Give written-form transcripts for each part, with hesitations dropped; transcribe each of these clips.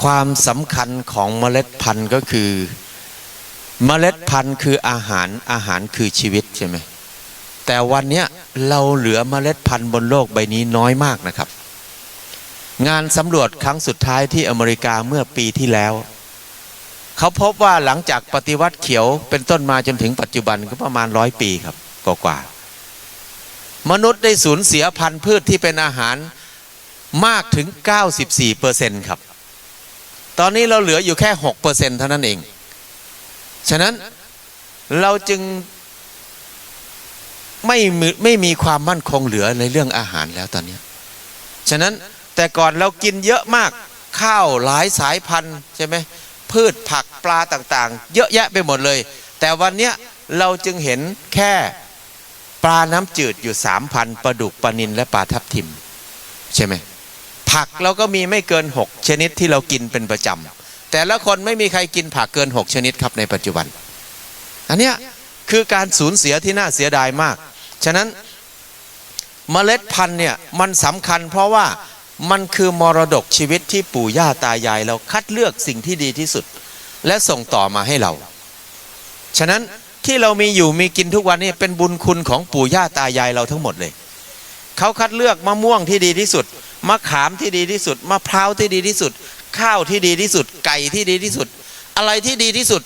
ความสำคัญของเมล็ดพันธุ์ก็คือเมล็ดพันธุ์คืออาหารคือชีวิตใช่ไหมแต่วันนี้เราเหลือเมล็ดพันธุ์บนโลกใบนี้น้อยมากนะครับงานสำรวจครั้งสุดท้ายที่อเมริกาเมื่อปีที่แล้วเขาพบว่าหลังจากปฏิวัติเขียวเป็นต้นมาจนถึงปัจจุบันก็ประมาณ100 ปีครับกว่ามนุษย์ได้สูญเสียพันธุ์พืชที่เป็นอาหารมากถึง 94% ครับตอนนี้เราเหลืออยู่แค่ 6% เท่านั้นเองฉะนั้นเราจึงไม่มีความมั่นคงเหลือในเรื่องอาหารแล้วตอนนี้ฉะนั้นแต่ก่อนเรากินเยอะมากข้าวหลายสายพันธุ์ใช่ไหมพืชผักปลาต่างๆเยอะแยะไปหมดเลยแต่วันนี้เราจึงเห็นแค่ปลาน้ำจืดอยู่ 3,000 ปลาดุกปลานิลและปลาทับทิมใช่ไหมผักเราก็มีไม่เกิน6 ชนิดที่เรากินเป็นประจำแต่ละคนไม่มีใครกินผักเกิน6 ชนิดครับในปัจจุบันอันเนี้ยคือการสูญเสียที่น่าเสียดายมากฉะนั้นเมล็ดพันธุ์เนี่ยมันสำคัญเพราะว่ามันคือมรดกชีวิตที่ปู่ย่าตายายเราคัดเลือกสิ่งที่ดีที่สุดและส่งต่อมาให้เราฉะนั้นที่เรามีอยู่มีกินทุกวันนี้เป็นบุญคุณของปู่ย่าตายายเราทั้งหมดเลยเขาคัดเลือกมะม่วงที่ดีที่สุดมะขามที่ดีที่สุดมะพร้าวที่ดีที่สุดข้าวที่ดีที่สุดไก่ที่ดีที่สุดอะไรที่ดีที่สุด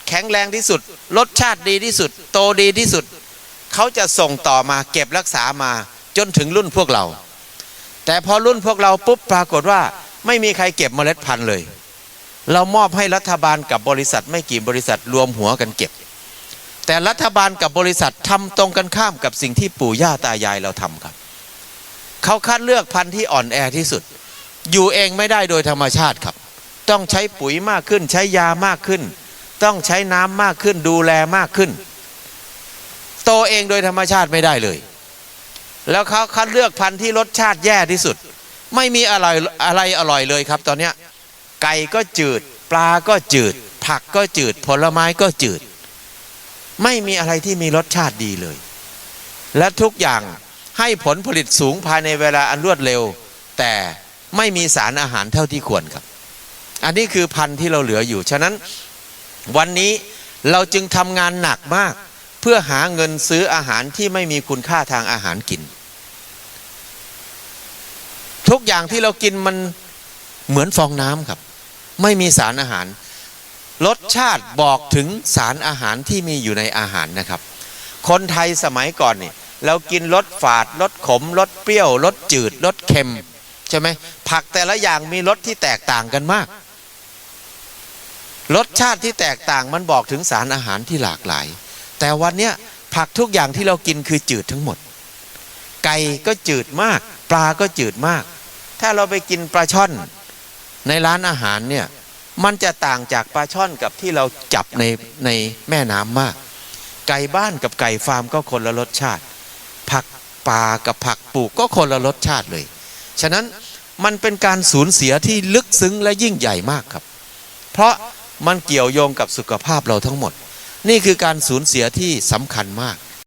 แข็งแรงที่สุดรสชาติดีที่สุดโตดีที่สุดเขาจะส่งต่อมาเก็บรักษามาจนถึงรุ่นพวกเราแต่พอรุ่นพวกเราปุ๊บปรากฏว่าไม่มีใครเก็บเมล็ดพันธุ์เลยเรามอบให้รัฐบาลกับบริษัทไม่กี่บริษัทรวมหัวกันเก็บแต่รัฐบาลกับบริษัททำตรงกันข้ามกับสิ่งที่ปู่ย่าตายายเราทำครับเขาคัดเลือกพันธุ์ที่อ่อนแอที่สุดอยู่เองไม่ได้โดยธรรมชาติครับต้องใช้ปุ๋ยมากขึ้นใช้ยามากขึ้นต้องใช้น้ำมากขึ้นดูแลมากขึ้นโตเองโดยธรรมชาติไม่ได้เลยแล้วเขาคัดเลือกพันธุ์ที่รสชาติแย่ที่สุดไม่มีอะไรอร่อยเลยครับตอนนี้ไก่ก็จืดปลาก็จืดผักก็จืดผลไม้ก็จืดไม่มีอะไรที่มีรสชาติดีเลยและทุกอย่างให้ผลผลิตสูงภายในเวลาอันรวดเร็วแต่ไม่มีสารอาหารเท่าที่ควรครับอันนี้คือพันธุ์ที่เราเหลืออยู่ฉะนั้นวันนี้เราจึงทำงานหนักมากเพื่อหาเงินซื้ออาหารที่ไม่มีคุณค่าทางอาหารกินทุกอย่างที่เรากินมันเหมือนฟองน้ำครับไม่มีสารอาหารรสชาติบอกถึงสารอาหารที่มีอยู่ในอาหารนะครับคนไทยสมัยก่อนนี่เรากินรสฝาดรสขมรสเปรี้ยวรสจืดรสเค็มใช่ไหมผักแต่ละอย่างมีรสที่แตกต่างกันมากรสชาติที่แตกต่างมันบอกถึงสารอาหารที่หลากหลายแต่วันนี้ผักทุกอย่างที่เรากินคือจืดทั้งหมดไก่ก็จืดมากปลาก็จืดมากถ้าเราไปกินปลาช่อนในร้านอาหารเนี่ยมันจะต่างจากปลาช่อนกับที่เราจับในแม่น้ำมากไก่บ้านกับไก่ฟาร์มก็คนละรสชาติผักป่ากับผักปลูกก็คนละรสชาติเลยฉะนั้นมันเป็นการสูญเสียที่ลึกซึ้งและยิ่งใหญ่มากครับเพราะมันเกี่ยวโยงกับสุขภาพเราทั้งหมดนี่คือการสูญเสียที่สำคัญมาก